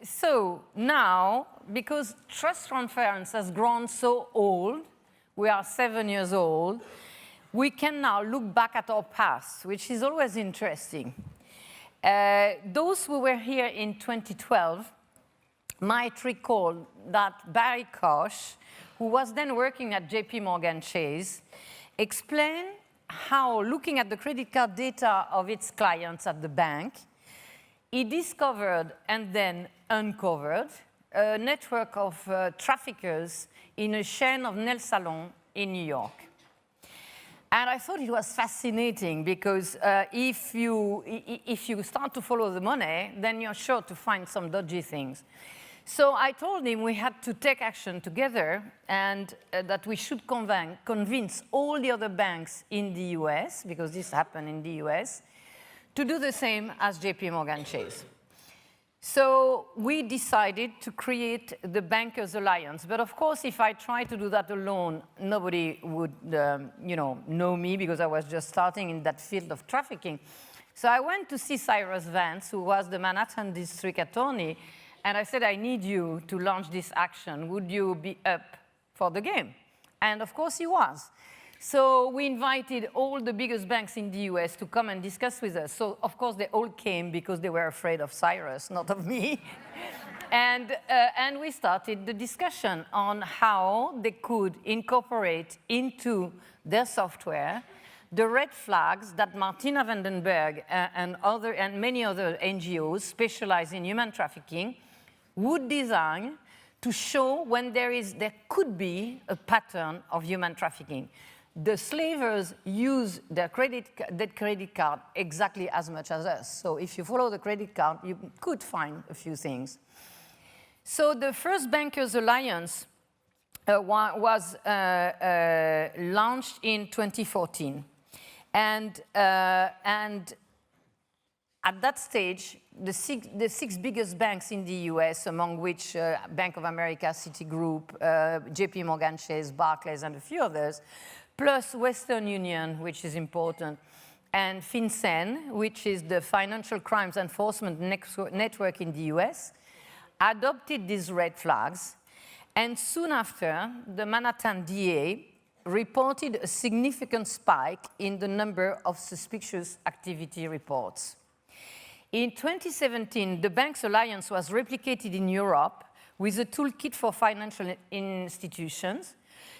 So now, because trust transference has grown so old, we are 7 years old, we can now look back at our past, which is always interesting. Those who were here in 2012 might recall that Barry Koch, who was then working at JP Morgan Chase, explained how, looking at the credit card data of its clients at the bank, he discovered and then uncovered a network of traffickers in a chain of nail salons in New York. And I thought it was fascinating because if you start to follow the money, then you're sure to find some dodgy things. So I told him we had to take action together and that we should convince all the other banks in the US, because this happened in the US, to do the same as JP Morgan Chase. So we decided to create the Bankers Alliance. But of course, if I tried to do that alone, nobody would know me because I was just starting in that field of trafficking. So I went to see Cyrus Vance, who was the Manhattan District Attorney, and I said, I need you to launch this action. Would you be up for the game? And of course he was. So we invited all the biggest banks in the US to come and discuss with us. So of course they all came because they were afraid of Cyrus, not of me. and we started the discussion on how they could incorporate into their software the red flags that Martina Vandenberg and many other NGOs specialized in human trafficking would design to show when there could be a pattern of human trafficking. The slavers use their credit card exactly as much as us. So if you follow the credit card, you could find a few things. So the first Bankers Alliance was launched in 2014. And at that stage, the six biggest banks in the US, among which Bank of America, Citigroup, JP Morgan Chase, Barclays, and a few others, plus Western Union, which is important, and FinCEN, which is the Financial Crimes Enforcement Network in the US, adopted these red flags. And soon after, the Manhattan DA reported a significant spike in the number of suspicious activity reports. In 2017, the Bankers Alliance was replicated in Europe with a toolkit for financial institutions,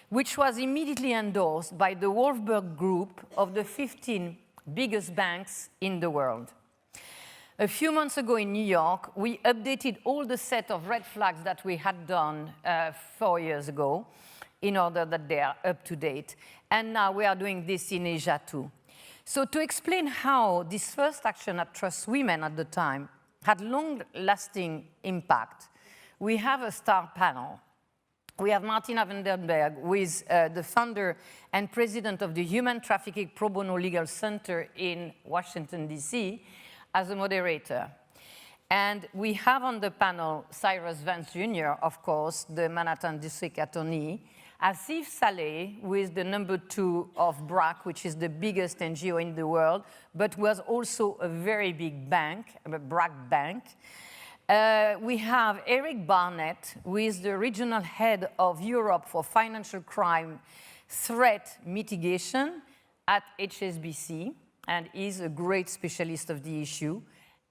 which was immediately endorsed by the Wolfberg Group of the 15 biggest banks in the world. A few months ago in New York, we updated all the set of red flags that we had done 4 years ago in order that they are up to date. And now we are doing this in Asia too. So to explain how this first action at Trust Women at the time had long-lasting impact, we have a star panel. We have Martina Vandenberg, who is the founder and president of the Human Trafficking Pro Bono Legal Center in Washington, D.C., as a moderator. And we have on the panel Cyrus Vance Jr., of course, the Manhattan District Attorney, Asif Saleh, who is the number 2 of BRAC, which is the biggest NGO in the world, but was also a very big bank, a BRAC bank. We have Eric Barnett, who is the regional head of Europe for financial crime threat mitigation at HSBC, and is a great specialist of the issue.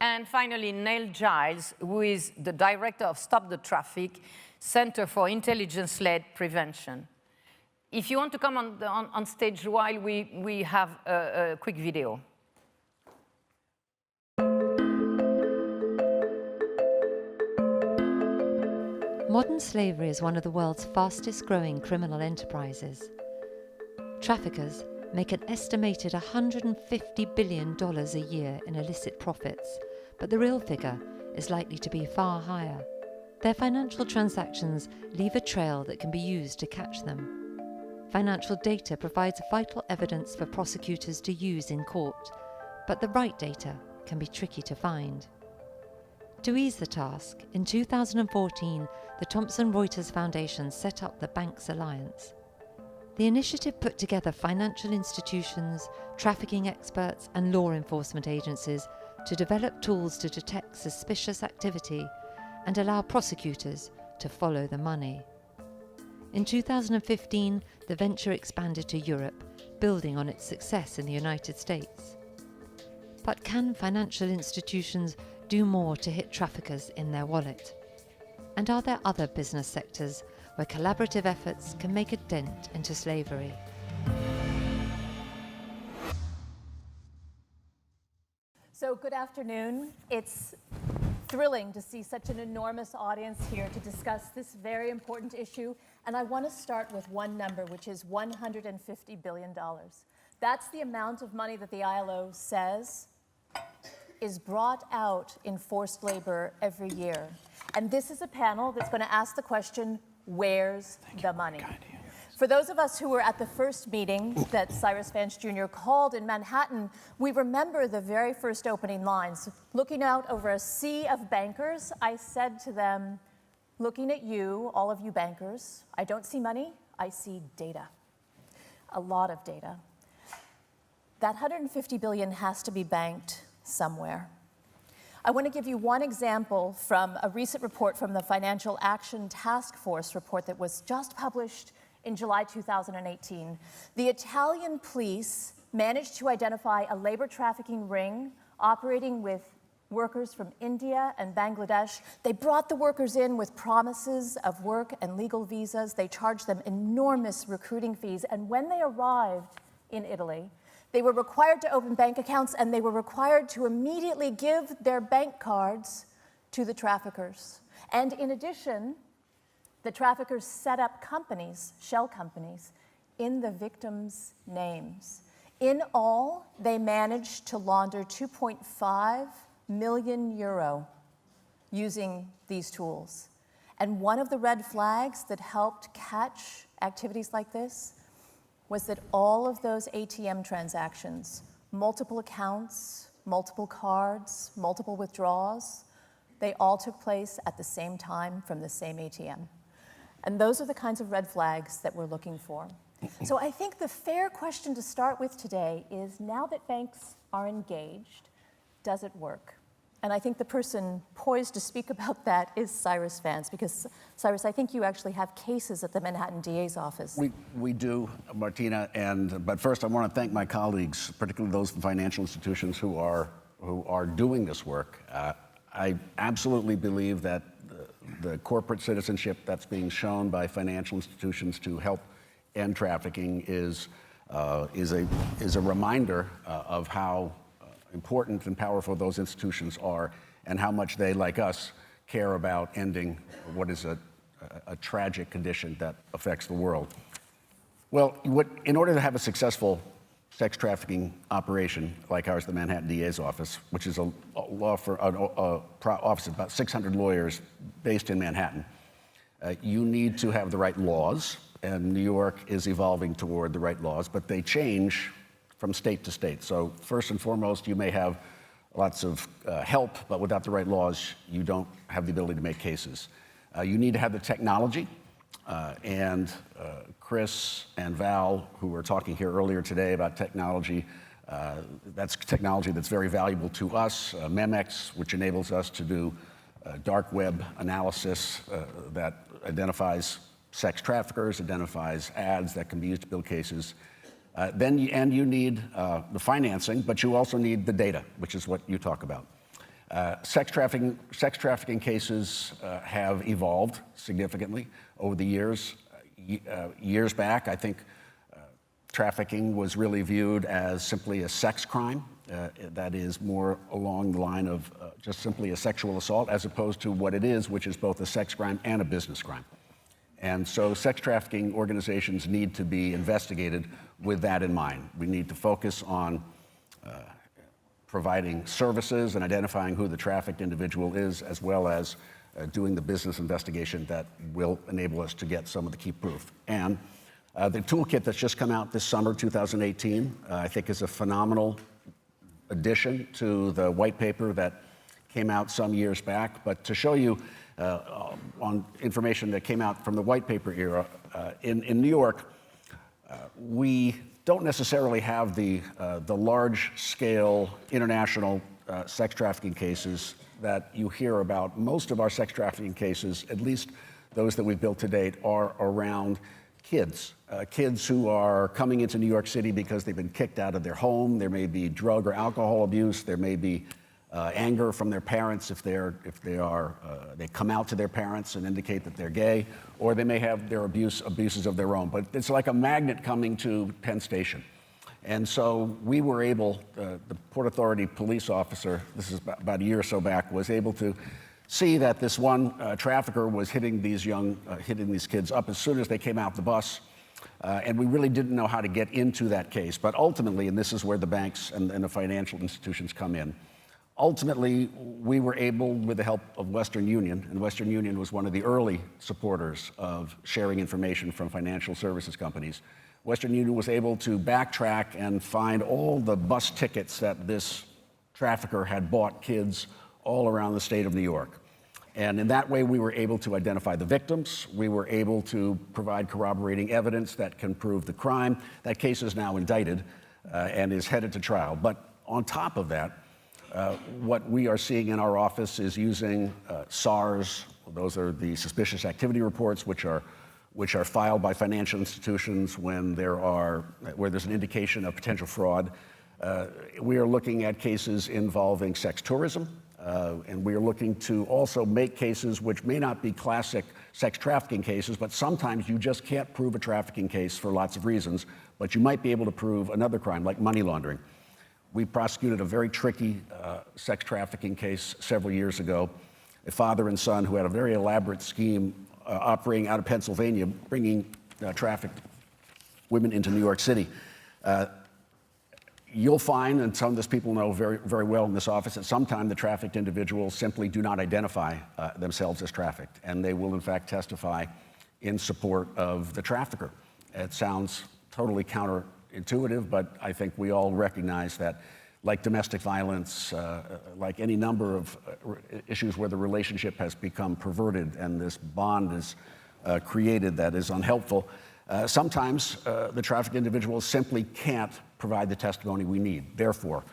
And finally, Neil Giles, who is the director of Stop the Traffic, Center for Intelligence-Led Prevention. If you want to come on stage while we have a quick video. Modern slavery is one of the world's fastest growing criminal enterprises. Traffickers make an estimated $150 billion a year in illicit profits, but the real figure is likely to be far higher. Their financial transactions leave a trail that can be used to catch them. Financial data provides vital evidence for prosecutors to use in court, but the right data can be tricky to find. To ease the task, in 2014, the Thomson Reuters Foundation set up the Bankers Alliance. The initiative put together financial institutions, trafficking experts, and law enforcement agencies to develop tools to detect suspicious activity and allow prosecutors to follow the money. In 2015, the venture expanded to Europe, building on its success in the United States. But can financial institutions do more to hit traffickers in their wallet? And are there other business sectors where collaborative efforts can make a dent into slavery? So good afternoon. It's thrilling to see such an enormous audience here to discuss this very important issue. And I want to start with one number, which is $150 billion. That's the amount of money that the ILO says is brought out in forced labor every year. And this is a panel that's going to ask the question, where's the money? For those of us who were at the first meeting that Cyrus Vance Jr. called in Manhattan, we remember the very first opening lines. Looking out over a sea of bankers, I said to them, looking at you, all of you bankers, I don't see money, I see data. A lot of data. That $150 billion has to be banked somewhere. I want to give you one example from a recent report from the Financial Action Task Force report that was just published in July 2018. The Italian police managed to identify a labor trafficking ring operating with workers from India and Bangladesh. They brought the workers in with promises of work and legal visas. They charged them enormous recruiting fees. And when they arrived in Italy, they were required to open bank accounts, and they were required to immediately give their bank cards to the traffickers. And in addition, the traffickers set up companies, shell companies, in the victims' names. In all, they managed to launder 2.5 million euro using these tools. And one of the red flags that helped catch activities like this was that all of those ATM transactions, multiple accounts, multiple cards, multiple withdrawals, they all took place at the same time from the same ATM. And those are the kinds of red flags that we're looking for. So I think the fair question to start with today is, now that banks are engaged, does it work? And I think the person poised to speak about that is Cyrus Vance, because Cyrus, I think you actually have cases at the Manhattan DA's office. We do, Martina, but first I want to thank my colleagues, particularly those from financial institutions who are doing this work. I absolutely believe that the corporate citizenship that's being shown by financial institutions to help end trafficking is a reminder of how important and powerful those institutions are, and how much they, like us, care about ending what is a tragic condition that affects the world. Well, in order to have a successful sex trafficking operation like ours, the Manhattan DA's office, which is a law for office of about 600 lawyers based in Manhattan, you need to have the right laws, and New York is evolving toward the right laws, but they change from state to state. So first and foremost, you may have lots of help, but without the right laws, you don't have the ability to make cases. You need to have the technology, and Chris and Val, who were talking here earlier today about technology, that's technology that's very valuable to us. Memex, which enables us to do dark web analysis that identifies sex traffickers, identifies ads that can be used to build cases. You need the financing, but you also need the data, which is what you talk about. Sex trafficking cases have evolved significantly over the years. Years back, I think trafficking was really viewed as simply a sex crime. That is more along the line of just simply a sexual assault, as opposed to what it is, which is both a sex crime and a business crime. And so sex trafficking organizations need to be investigated with that in mind. We need to focus on providing services and identifying who the trafficked individual is, as well as doing the business investigation that will enable us to get some of the key proof. And the toolkit that's just come out this summer, 2018, I think is a phenomenal addition to the white paper that came out some years back. But to show you on information that came out from the white paper era, in New York, we don't necessarily have the large-scale international sex trafficking cases that you hear about, most of our sex trafficking cases, at least those that we've built to date, are around kids. Kids who are coming into New York City because they've been kicked out of their home. There may be drug or alcohol abuse. There may be anger from their parents if they come out to their parents and indicate that they're gay, or they may have their abuses of their own. But it's like a magnet coming to Penn Station. And so we were able, the Port Authority police officer, this is about a year or so back, was able to see that this one trafficker was hitting these kids up as soon as they came out the bus. And we really didn't know how to get into that case. But ultimately, and this is where the banks and the financial institutions come in, ultimately, we were able, with the help of Western Union, and Western Union was one of the early supporters of sharing information from financial services companies. Western Union was able to backtrack and find all the bus tickets that this trafficker had bought kids all around the state of New York. And in that way, we were able to identify the victims. We were able to provide corroborating evidence that can prove the crime. That case is now indicted and is headed to trial. But on top of that, what we are seeing in our office is using SARS. Those are the suspicious activity reports, which are filed by financial institutions when where there's an indication of potential fraud. We are looking at cases involving sex tourism, and we are looking to also make cases which may not be classic sex trafficking cases, but sometimes you just can't prove a trafficking case for lots of reasons, but you might be able to prove another crime like money laundering. We prosecuted a very tricky sex trafficking case several years ago. A father and son who had a very elaborate scheme operating out of Pennsylvania, bringing trafficked women into New York City. You'll find, and some of this people know very, very well in this office, that sometimes the trafficked individuals simply do not identify themselves as trafficked, and they will in fact testify in support of the trafficker. It sounds totally counterintuitive, but I think we all recognize that, like domestic violence, like any number of issues where the relationship has become perverted and this bond is created that is unhelpful, sometimes the trafficked individuals simply can't provide the testimony we need. Therefore,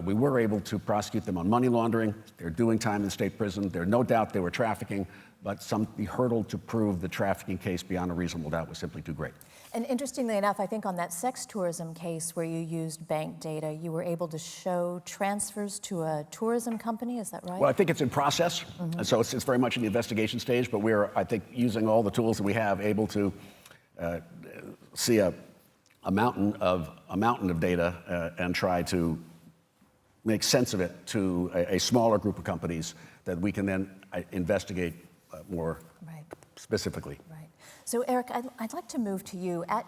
we were able to prosecute them on money laundering. They're doing time in state prison. There's no doubt they were trafficking, but the hurdle to prove the trafficking case beyond a reasonable doubt was simply too great. And interestingly enough, I think on that sex tourism case where you used bank data, you were able to show transfers to a tourism company, is that right? Well, I think it's in process, and so it's very much in the investigation stage, but we're, I think, using all the tools that we have, able to see a mountain of data and try to make sense of it to a smaller group of companies that we can then investigate more specifically. Right. So, Eric, I'd like to move to you. At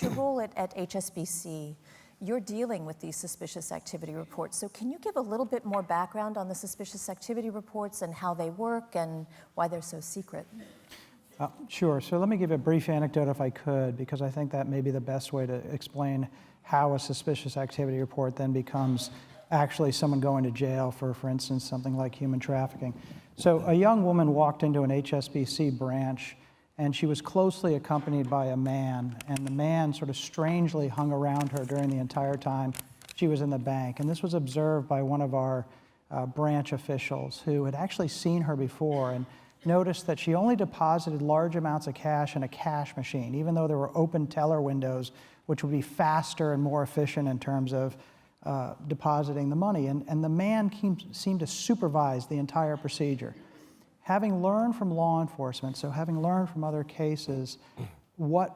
your role at HSBC, you're dealing with these suspicious activity reports. So can you give a little bit more background on the suspicious activity reports and how they work and why they're so secret? Sure. So let me give a brief anecdote if I could, because I think that may be the best way to explain how a suspicious activity report then becomes actually someone going to jail for instance, something like human trafficking. So a young woman walked into an HSBC branch, and she was closely accompanied by a man, and the man sort of strangely hung around her during the entire time she was in the bank. And this was observed by one of our branch officials who had actually seen her before and noticed that she only deposited large amounts of cash in a cash machine, even though there were open teller windows, which would be faster and more efficient in terms of depositing the money. And the man seemed to supervise the entire procedure. Having learned from law enforcement, so having learned from other cases what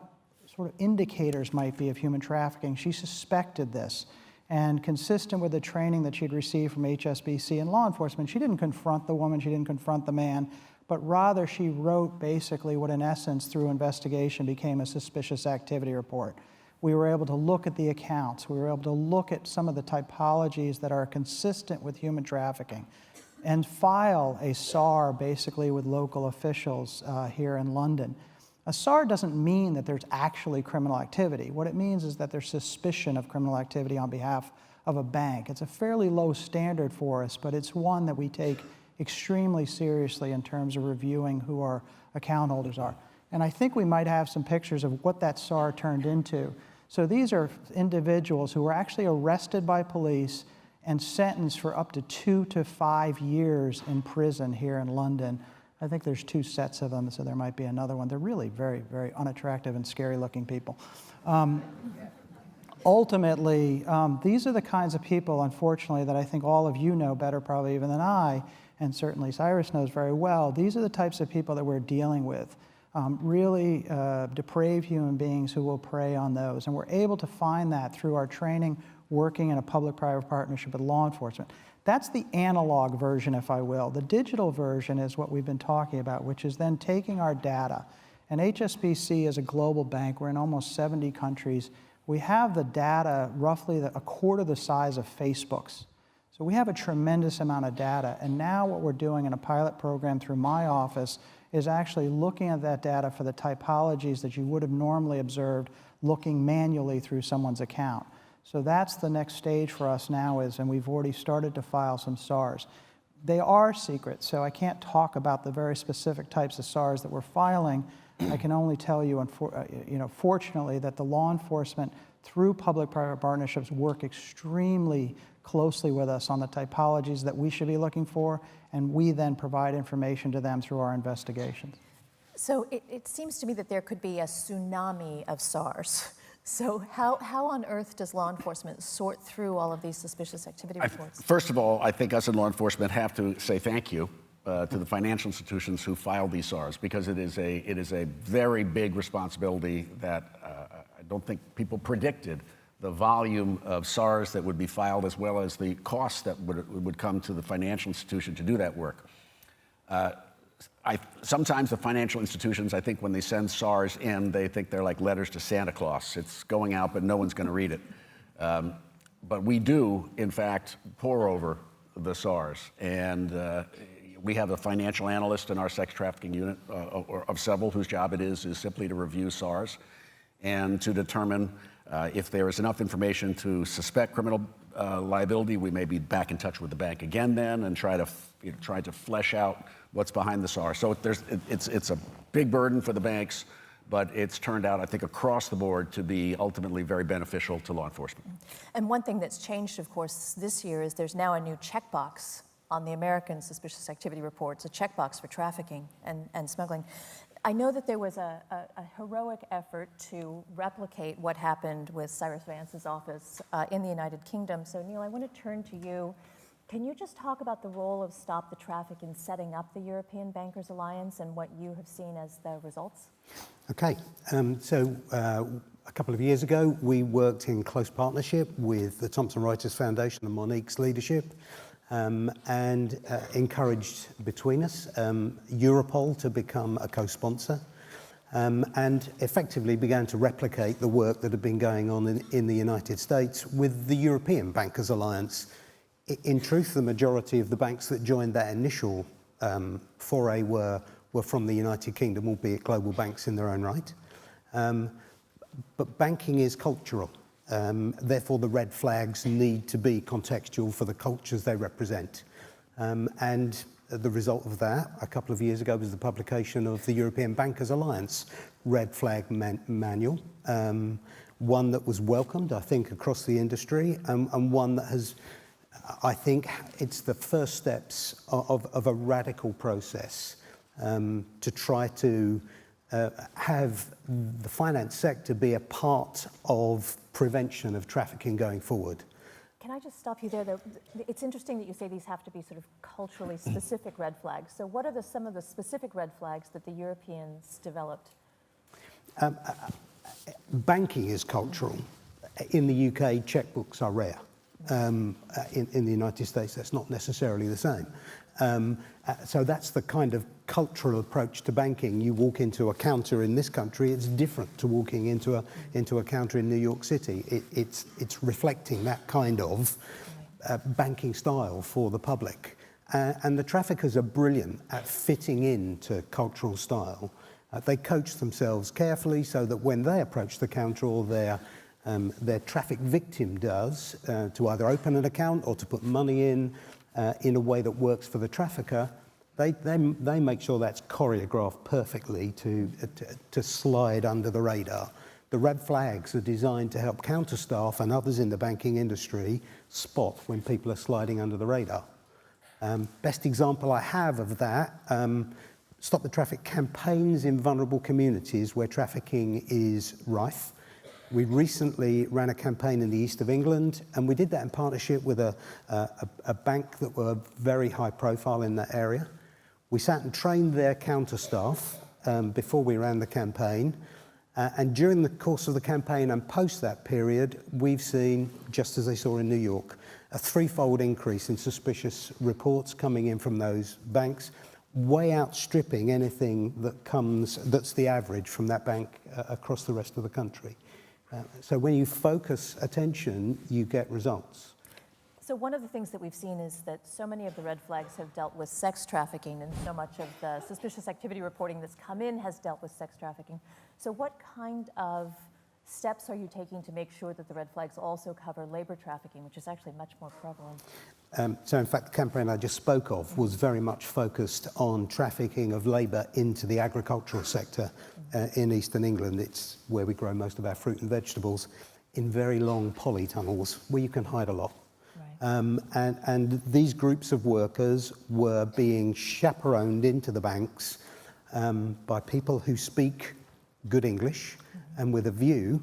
sort of indicators might be of human trafficking, she suspected this. And consistent with the training that she'd received from HSBC and law enforcement, she didn't confront the woman, she didn't confront the man, but rather she wrote basically what in essence through investigation became a suspicious activity report. We were able to look at the accounts, we were able to look at some of the typologies that are consistent with human trafficking, and file a SAR basically with local officials here in London. A SAR doesn't mean that there's actually criminal activity. What it means is that there's suspicion of criminal activity on behalf of a bank. It's a fairly low standard for us, but it's one that we take extremely seriously in terms of reviewing who our account holders are. And I think we might have some pictures of what that SAR turned into. So these are individuals who were actually arrested by police and sentenced for up to 2 to 5 years in prison here in London. I think there's 2 sets of them, so there might be another one. They're really very, very unattractive and scary-looking people. Ultimately, these are the kinds of people, unfortunately, that I think all of you know better probably even than I, and certainly Cyrus knows very well. These are the types of people that we're dealing with, really depraved human beings who will prey on those. And we're able to find that through our training, working in a public-private partnership with law enforcement. That's the analog version, if I will. The digital version is what we've been talking about, which is then taking our data. And HSBC is a global bank. We're in almost 70 countries. We have the data roughly a quarter the size of Facebook's. So we have a tremendous amount of data. And now what we're doing in a pilot program through my office is actually looking at that data for the typologies that you would have normally observed looking manually through someone's account. So that's the next stage for us now and we've already started to file some SARs. They are secret, so I can't talk about the very specific types of SARs that we're filing. I can only tell you, fortunately, that the law enforcement through public-private partnerships work extremely closely with us on the typologies that we should be looking for, and we then provide information to them through our investigations. So it seems to me that there could be a tsunami of SARs. So how on earth does law enforcement sort through all of these suspicious activity reports? First of all, I think us in law enforcement have to say thank you to the financial institutions who filed these SARs, because it is a very big responsibility that I don't think people predicted, the volume of SARs that would be filed as well as the costs that would come to the financial institution to do that work. Sometimes the financial institutions, I think when they send SARs in, they think they're like letters to Santa Claus. It's going out, but no one's going to read it. But we do, in fact, pore over the SARs. And we have a financial analyst in our sex trafficking unit, or of several, whose job it is simply to review SARs and to determine if there is enough information to suspect criminal liability. We may be back in touch with the bank again then and try to flesh out what's behind the SAR. So it's a big burden for the banks, but it's turned out, I think, across the board to be ultimately very beneficial to law enforcement. And one thing that's changed, of course, this year is there's now a new checkbox on the American suspicious activity reports, a checkbox for trafficking and smuggling. I know that there was a heroic effort to replicate what happened with Cyrus Vance's office in the United Kingdom. So, Neil, I want to turn to you. Can you just talk about the role of Stop the Traffic in setting up the European Bankers Alliance and what you have seen as the results? Okay, so a couple of years ago, we worked in close partnership with the Thomson Reuters Foundation and Monique's leadership, and encouraged between us Europol to become a co-sponsor, and effectively began to replicate the work that had been going on in the United States with the European Bankers Alliance. In truth, the majority of the banks that joined that initial foray were from the United Kingdom, albeit global banks in their own right. But banking is cultural. Therefore, the red flags need to be contextual for the cultures they represent. And the result of that, a couple of years ago, was the publication of the European Bankers Alliance Red Flag Manual, one that was welcomed, I think, across the industry, and one that has, I think, it's the first steps of a radical process to try to have the finance sector be a part of prevention of trafficking going forward. Can I just stop you there, though? It's interesting that you say these have to be sort of culturally specific red flags. So what are some of the specific red flags that the Europeans developed? Banking is cultural. In the UK, checkbooks are rare. In the United States, that's not necessarily the same. So that's the kind of cultural approach to banking. You walk into a counter in this country, it's different to walking into a counter in New York City. It's reflecting that kind of banking style for the public. And the traffickers are brilliant at fitting into cultural style. They coach themselves carefully so that when they approach the counter, or their traffic victim does, to either open an account or to put money in a way that works for the trafficker, they make sure that's choreographed perfectly to slide under the radar. The red flags are designed to help counter staff and others in the banking industry spot when people are sliding under the radar. Best example I have of that, Stop the Traffic campaigns in vulnerable communities where trafficking is rife. We recently ran a campaign in the east of England, and we did that in partnership with a bank that were very high profile in that area. We sat and trained their counter staff before we ran the campaign. And during the course of the campaign and post that period, we've seen, just as they saw in New York, a threefold increase in suspicious reports coming in from those banks, way outstripping anything that's the average from that bank across the rest of the country. So when you focus attention, you get results. So one of the things that we've seen is that so many of the red flags have dealt with sex trafficking, and so much of the suspicious activity reporting that's come in has dealt with sex trafficking. So what kind of steps are you taking to make sure that the red flags also cover labor trafficking, which is actually much more prevalent? So in fact, the campaign I just spoke of was very much focused on trafficking of labour into the agricultural sector in eastern England. It's where we grow most of our fruit and vegetables, in very long polytunnels where you can hide a lot. And these groups of workers were being chaperoned into the banks by people who speak good English and with a view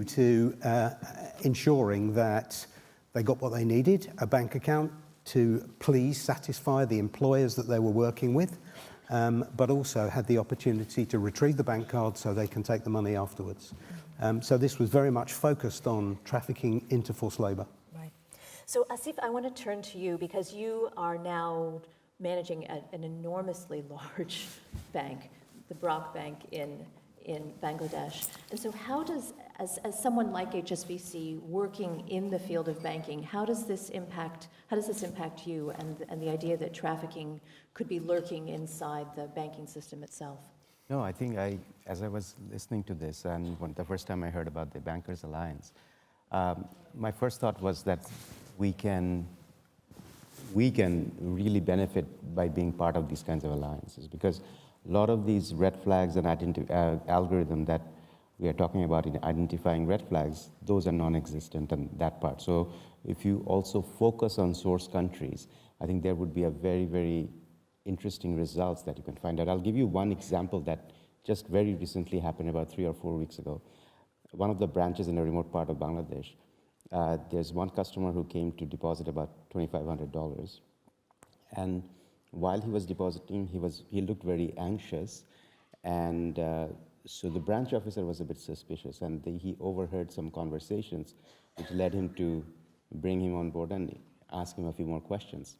to ensuring that they got what they needed, a bank account to please satisfy the employers that they were working with, but also had the opportunity to retrieve the bank card so they can take the money afterwards. So this was very much focused on trafficking into forced labor. Right. So Asif, I want to turn to you because you are now managing an enormously large bank, the Brock Bank in Bangladesh. And so how does, as someone like HSBC working in the field of banking, how does this impact you and the idea that trafficking could be lurking inside the banking system itself? No, I think as I was listening to this, and the first time I heard about the Bankers Alliance, my first thought was that we can really benefit by being part of these kinds of alliances, because a lot of these red flags and algorithm that we are talking about in identifying red flags, those are non-existent in that part. So if you also focus on source countries, I think there would be a very, very interesting results that you can find out. I'll give you one example that just very recently happened about 3 or 4 weeks ago. One of the branches in a remote part of Bangladesh, there's one customer who came to deposit about $2,500. And while he was depositing, he looked very anxious. And so the branch officer was a bit suspicious, and he overheard some conversations, which led him to bring him on board and ask him a few more questions.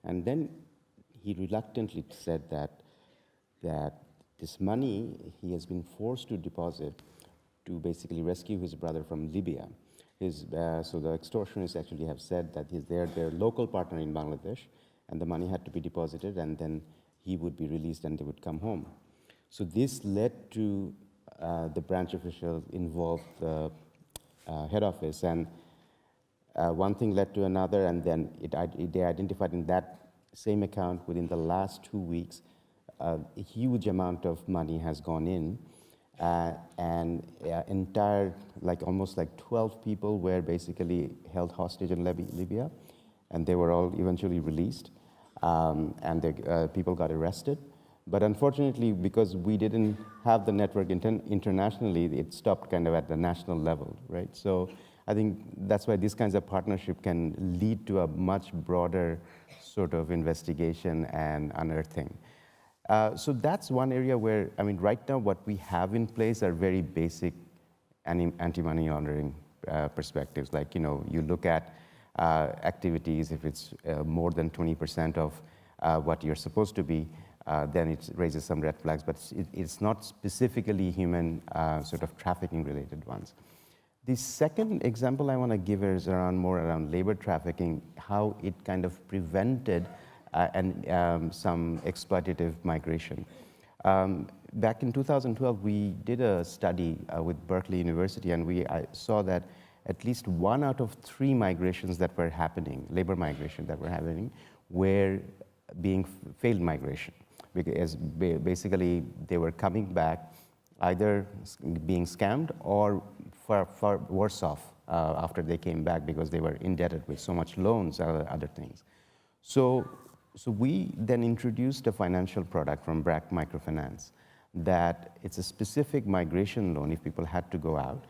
And then he reluctantly said that this money he has been forced to deposit to basically rescue his brother from Libya. So the extortionists actually have said that they're their local partner in Bangladesh, and the money had to be deposited, and then he would be released and they would come home. So this led to the branch official involved the head office, and one thing led to another, and then they identified in that same account within the last 2 weeks, a huge amount of money has gone in, and almost 12 people were basically held hostage in Libya, and they were all eventually released, and people got arrested. But unfortunately, because we didn't have the network internationally, it stopped kind of at the national level, right? So I think that's why these kinds of partnership can lead to a much broader sort of investigation and unearthing. So that's one area where, I mean, right now what we have in place are very basic anti-money laundering perspectives. Like, you look at activities, if it's more than 20% of what you're supposed to be, then it raises some red flags, but it's not specifically human sort of trafficking related ones. The second example I want to give is more around labor trafficking, how it kind of prevented some exploitative migration. Back in 2012, we did a study with Berkeley University, and I saw that at least 1 out of 3 migrations that were happening, labor migration that were happening, were being failed migration. Because basically they were coming back either being scammed or far worse off after they came back because they were indebted with so much loans or other things. So we then introduced a financial product from BRAC Microfinance that it's a specific migration loan if people had to go out.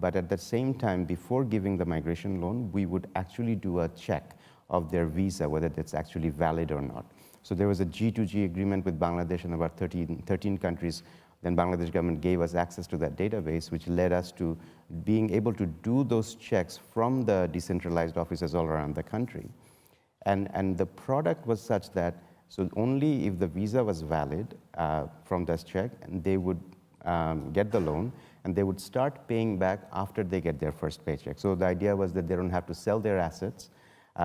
But at the same time, before giving the migration loan, we would actually do a check of their visa, whether that's actually valid or not. So there was a G2G agreement with Bangladesh and about 13 countries. Then Bangladesh government gave us access to that database, which led us to being able to do those checks from the decentralized offices all around the country. And the product was such that, so only if the visa was valid from this check, and they would get the loan, and they would start paying back after they get their first paycheck. So the idea was that they don't have to sell their assets,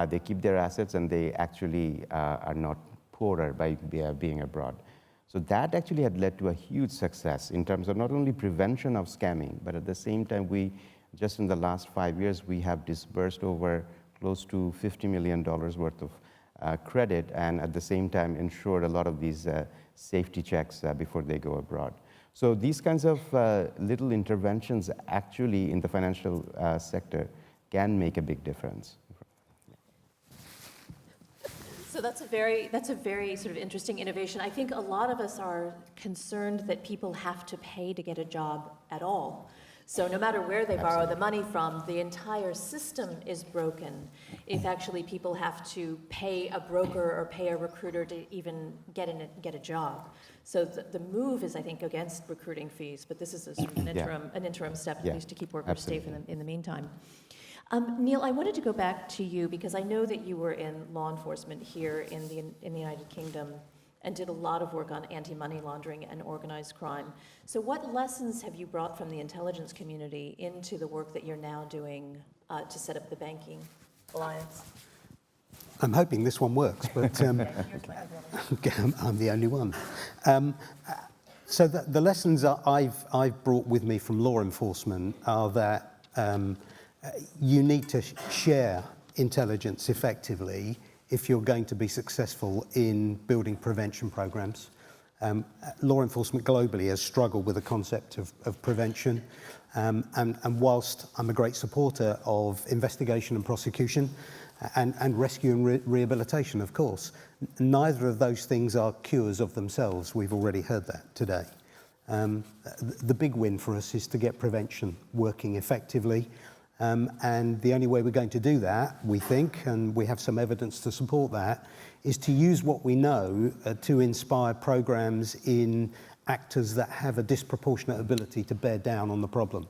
they keep their assets, and they actually are not poorer by being abroad. So that actually had led to a huge success in terms of not only prevention of scamming, but at the same time, just in the last 5 years, we have disbursed over close to $50 million worth of credit, and at the same time ensured a lot of these safety checks before they go abroad. So these kinds of little interventions actually in the financial sector can make a big difference. So that's a very sort of interesting innovation. I think a lot of us are concerned that people have to pay to get a job at all. So no matter where they borrow the money from, the entire system is broken if actually people have to pay a broker or pay a recruiter to even get a job. So the move is, I think, against recruiting fees, but this is a sort of an interim step, at least to keep workers safe in the meantime. Neil, I wanted to go back to you because I know that you were in law enforcement here in the United Kingdom and did a lot of work on anti-money laundering and organized crime. So what lessons have you brought from the intelligence community into the work that you're now doing to set up the Banking Alliance? I'm hoping this one works, but I'm the only one. So the lessons I've brought with me from law enforcement are that you need to share intelligence effectively if you're going to be successful in building prevention programs. Law enforcement globally has struggled with the concept of prevention. And whilst I'm a great supporter of investigation and prosecution and rescue and rehabilitation, of course, neither of those things are cures of themselves. We've already heard that today. The big win for us is to get prevention working effectively. And the only way we're going to do that, we think, and we have some evidence to support that, is to use what we know to inspire programs in actors that have a disproportionate ability to bear down on the problem.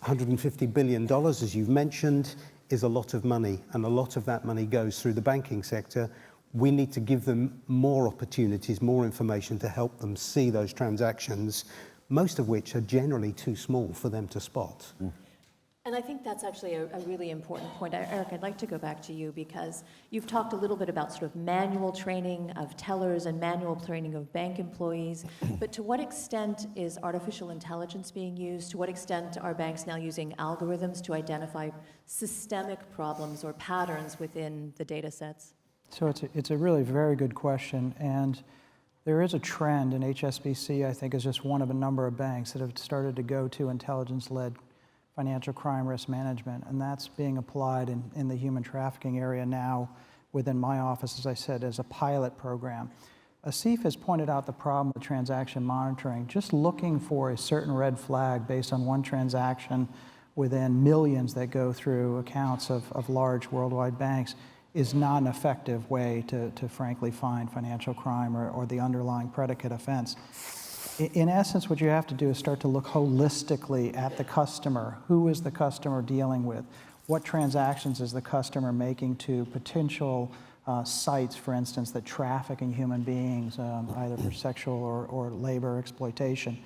$150 billion, as you've mentioned, is a lot of money, and a lot of that money goes through the banking sector. We need to give them more opportunities, more information to help them see those transactions, most of which are generally too small for them to spot. And I think that's actually a really important point. Eric, I'd like to go back to you because you've talked a little bit about sort of manual training of tellers and manual training of bank employees, but to what extent is artificial intelligence being used? To what extent are banks now using algorithms to identify systemic problems or patterns within the data sets? So it's a really very good question, and there is a trend, and HSBC, I think, is just one of a number of banks that have started to go to intelligence-led financial crime risk management, and that's being applied in the human trafficking area now within my office, as I said, as a pilot program. Asif has pointed out the problem with transaction monitoring. Just looking for a certain red flag based on one transaction within millions that go through accounts of large worldwide banks is not an effective way to frankly find financial crime or the underlying predicate offense. In essence, what you have to do is start to look holistically at the customer. Who is the customer dealing with? What transactions is the customer making to potential sites, for instance, that traffic in human beings, either for sexual or labor exploitation?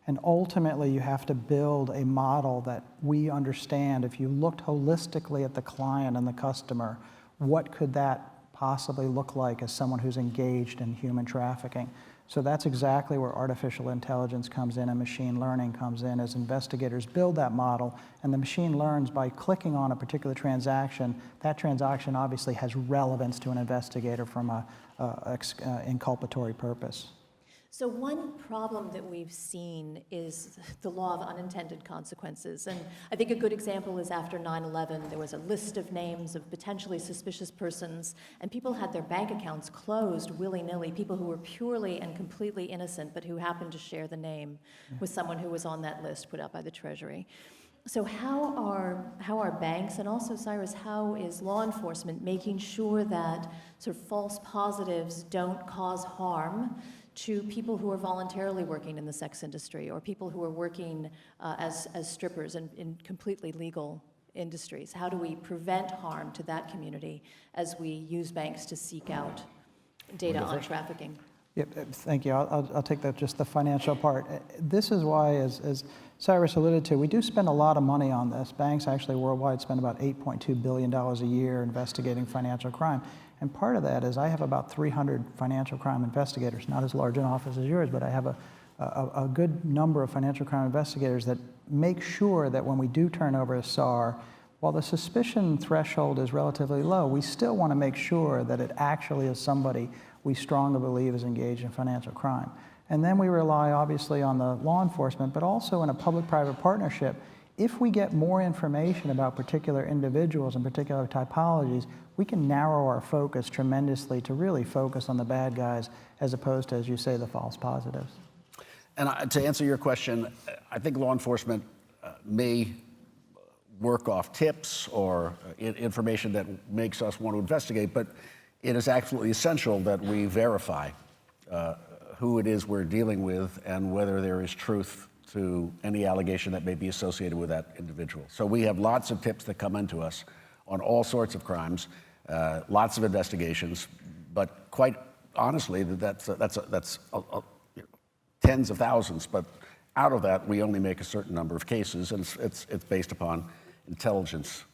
And ultimately, you have to build a model that we understand. If you looked holistically at the client and the customer, what could that possibly look like as someone who's engaged in human trafficking? So that's exactly where artificial intelligence comes in and machine learning comes in as investigators build that model, and the machine learns by clicking on a particular transaction. That transaction obviously has relevance to an investigator from a inculpatory purpose. So one problem that we've seen is the law of unintended consequences. And I think a good example is after 9/11, there was a list of names of potentially suspicious persons, and people had their bank accounts closed willy-nilly, people who were purely and completely innocent, but who happened to share the name with someone who was on that list put out by the Treasury. So how are banks, and also Cyrus, how is law enforcement making sure that sort of false positives don't cause harm to people who are voluntarily working in the sex industry, or people who are working as strippers in completely legal industries? How do we prevent harm to that community as we use banks to seek out data on trafficking? Yep, thank you. I'll take that, just the financial part. This is why, as Cyrus alluded to, we do spend a lot of money on this. Banks actually worldwide spend about $8.2 billion a year investigating financial crime. And part of that is I have about 300 financial crime investigators, not as large an office as yours, but I have a good number of financial crime investigators that make sure that when we do turn over a SAR, while the suspicion threshold is relatively low, we still want to make sure that it actually is somebody we strongly believe is engaged in financial crime. And then we rely obviously on the law enforcement, but also in a public-private partnership. If we get more information about particular individuals and particular typologies, we can narrow our focus tremendously to really focus on the bad guys as opposed to, as you say, the false positives. And to answer your question, I think law enforcement may work off tips or information that makes us want to investigate, but it is absolutely essential that we verify who it is we're dealing with and whether there is truth to any allegation that may be associated with that individual. So we have lots of tips that come into us on all sorts of crimes, lots of investigations, but quite honestly, that's tens of thousands. But out of that, we only make a certain number of cases, and it's based upon intelligence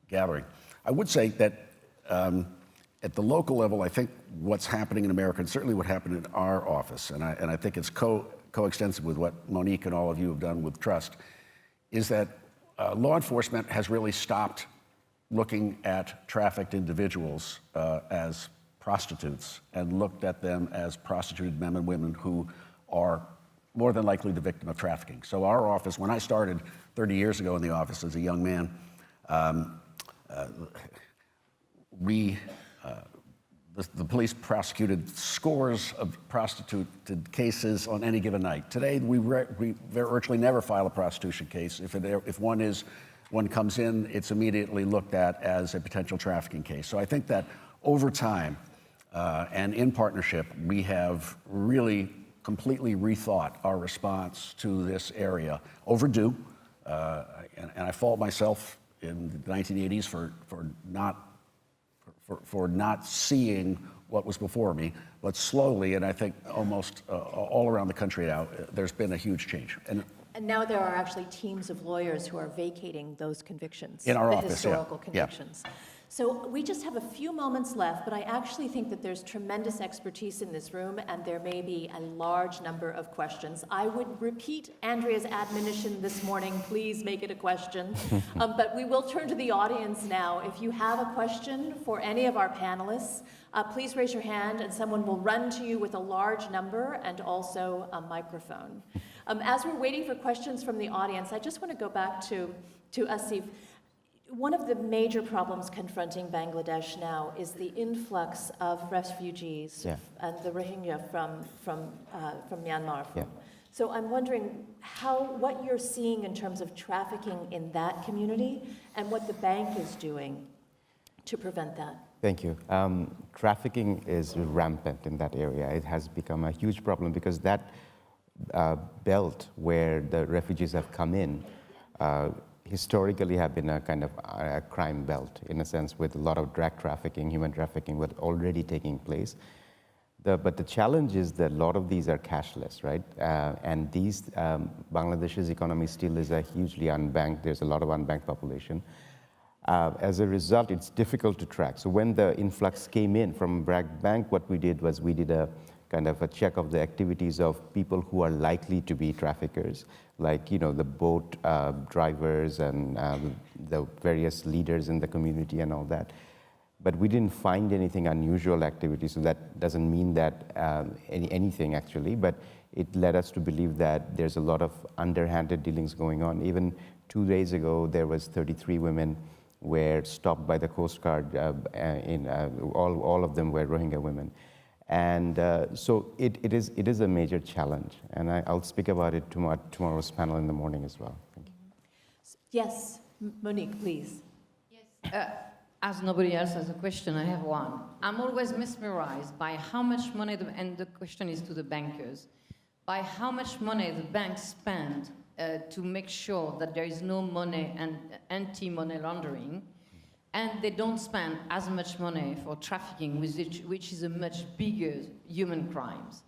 gathering. I would say that at the local level, I think what's happening in America, and certainly what happened in our office, and I think it's coextensive with what Monique and all of you have done with Trust, is that law enforcement has really stopped looking at trafficked individuals as prostitutes and looked at them as prostituted men and women who are more than likely the victim of trafficking. So our office, when I started 30 years ago in the office as a young man, the police prosecuted scores of prostituted cases on any given night. Today, we virtually never file a prostitution case. If one comes in, it's immediately looked at as a potential trafficking case. So I think that over time and in partnership, we have really completely rethought our response to this area. Overdue, and I fault myself in the 1980s for not seeing what was before me, but slowly, and I think almost all around the country now, there's been a huge change. And now there are actually teams of lawyers who are vacating those convictions. In our the office, historical yeah. convictions. Yeah. So we just have a few moments left, but I actually think that there's tremendous expertise in this room, and there may be a large number of questions. I would repeat Andrea's admonition this morning, please make it a question. But we will turn to the audience now. If you have a question for any of our panelists, please raise your hand, and someone will run to you with a large number and also a microphone. As we're waiting for questions from the audience, I just want to go back to Asif. One of the major problems confronting Bangladesh now is the influx of refugees and the Rohingya from Myanmar. So I'm wondering what you're seeing in terms of trafficking in that community and what the bank is doing to prevent that. Thank you. Trafficking is rampant in that area. It has become a huge problem because that belt where the refugees have come in historically have been a kind of a crime belt, in a sense, with a lot of drug trafficking, human trafficking was already taking place. But the challenge is that a lot of these are cashless, right? And Bangladesh's economy still is a hugely unbanked, there's a lot of unbanked population. As a result, it's difficult to track. So when the influx came in from Bragg Bank, what we did was we did a kind of a check of the activities of people who are likely to be traffickers, like the boat drivers and the various leaders in the community and all that. but we didn't find anything unusual activity, so that doesn't mean that anything actually, but it led us to believe that there's a lot of underhanded dealings going on. Even 2 days ago, there was 33 women were stopped by the Coast Guard, all of them were Rohingya women. And so it is a major challenge, and I'll speak about it tomorrow's panel in the morning as well. Thank you. Yes, Monique, please. As nobody else has a question, I have one. I'm always mesmerized by how much money, and the question is to the bankers, by how much money the banks spend to make sure that there is no money and anti-money laundering, and they don't spend as much money for trafficking, which is a much bigger human crimes.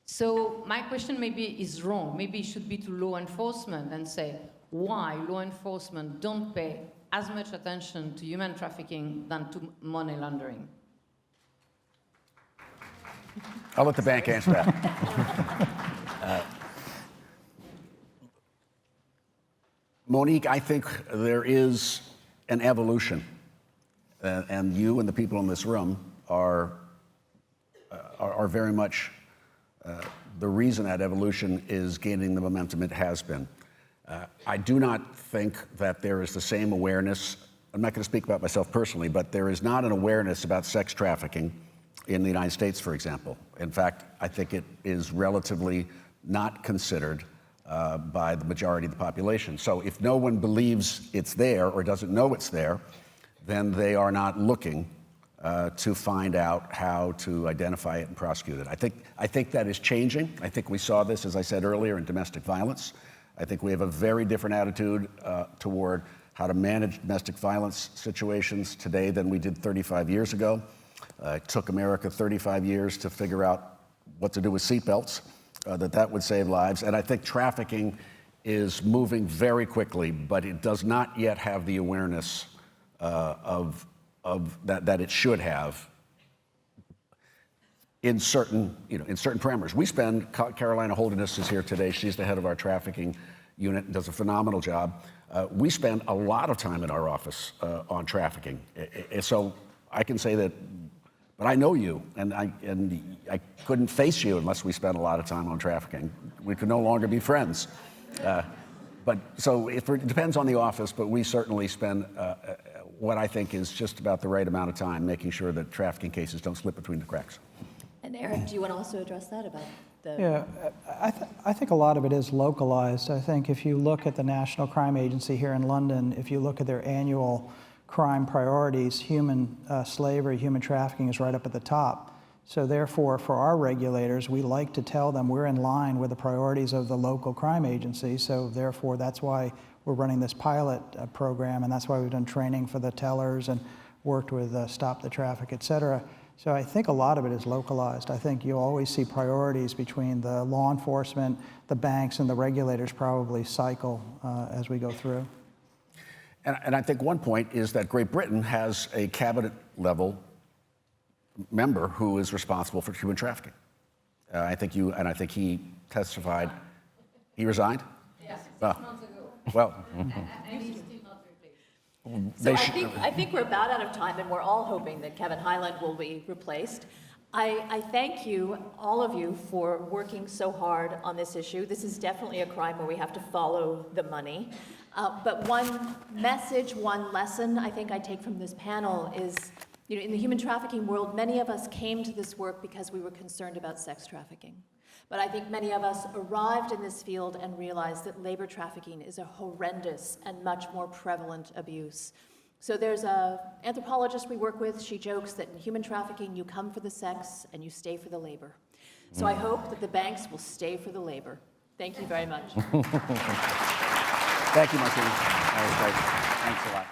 So my question maybe is wrong. Maybe it should be to law enforcement and say why law enforcement don't pay as much attention to human trafficking than to money laundering. I'll let the bank answer that. Monique, I think there is an evolution, and you and the people in this room are very much the reason that evolution is gaining the momentum it has been. I do not think that there is the same awareness. I'm not going to speak about myself personally, but there is not an awareness about sex trafficking in the United States, for example. In fact, I think it is relatively not considered by the majority of the population. So if no one believes it's there or doesn't know it's there, then they are not looking to find out how to identify it and prosecute it. I think that is changing. I think we saw this, as I said earlier, in domestic violence. I think we have a very different attitude toward how to manage domestic violence situations today than we did 35 years ago. It took America 35 years to figure out what to do with seatbelts, that would save lives. And I think trafficking is moving very quickly, but it does not yet have the awareness of that it should have in certain parameters. We spend, Carolina Holderness is here today, she's the head of our trafficking unit and does a phenomenal job. We spend a lot of time in our office on trafficking. So I can say that, but I know you, and I couldn't face you unless we spent a lot of time on trafficking. We could no longer be friends. But so it depends on the office, but we certainly spend what I think is just about the right amount of time making sure that trafficking cases don't slip between the cracks. And Eric, do you want to also address that about the... Yeah, I think a lot of it is localized. I think if you look at the National Crime Agency here in London, if you look at their annual crime priorities, human slavery, human trafficking is right up at the top. So therefore, for our regulators, we like to tell them we're in line with the priorities of the local crime agency. So therefore, that's why we're running this pilot program, and that's why we've done training for the tellers and worked with Stop the Traffic, et cetera. So I think a lot of it is localized. I think you'll always see priorities between the law enforcement, the banks, and the regulators probably cycle as we go through. And I think one point is that Great Britain has a cabinet-level member who is responsible for human trafficking. I think he testified. He resigned? Yes, 6 months ago. Well, And he's still not replaced. So I think we're about out of time, and we're all hoping that Kevin Highland will be replaced. I thank you, all of you, for working so hard on this issue. This is definitely a crime where we have to follow the money. But one message, one lesson I think I take from this panel is, in the human trafficking world, many of us came to this work because we were concerned about sex trafficking. But I think many of us arrived in this field and realized that labor trafficking is a horrendous and much more prevalent abuse. So there's an anthropologist we work with. She jokes that in human trafficking, you come for the sex and you stay for the labor. So I hope that the banks will stay for the labor. Thank you very much. thank you, Martina. That was great. Thanks a lot.